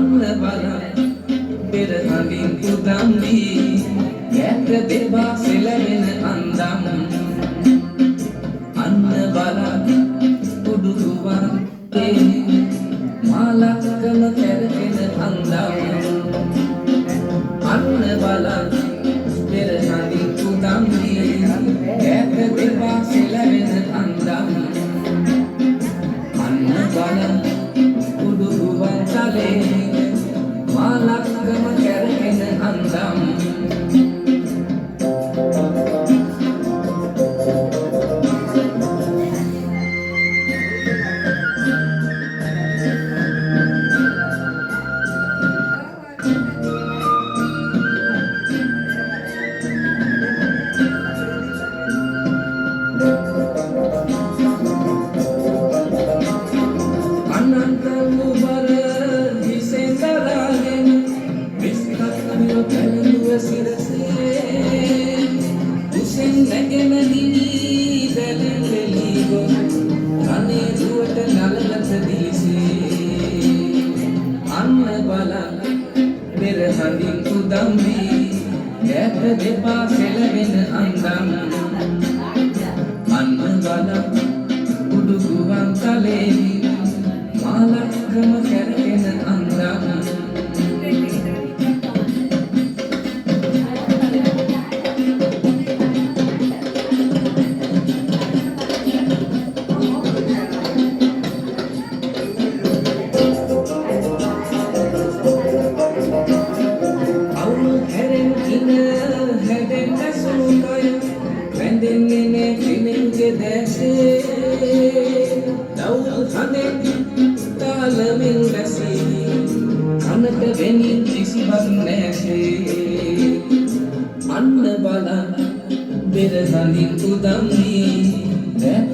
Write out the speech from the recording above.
අන්න බලන්න පෙර හඳින් උදම් වී ගැට දෙපා සෙලවෙන අන්දම් අන්න බලන්න උඩුරුවන් මාලක්කම කැරකෙන අන්දම් අන්න බලන්න පෙර හඳින් උදම් වී ගැට දෙපා සෙලවෙන අන්දම් අන්න බලන්න උඩුරුවන් තලේ මාලක්කම කැරකෙන අන්දම් දෙපා සෙලවෙන අන්දම් අන්න බලන්න උඩුරුවන් තලේ මාලක්කම කැරකෙන අන්දම් අන්න බලන්න පෙර හඳින් උදම් වී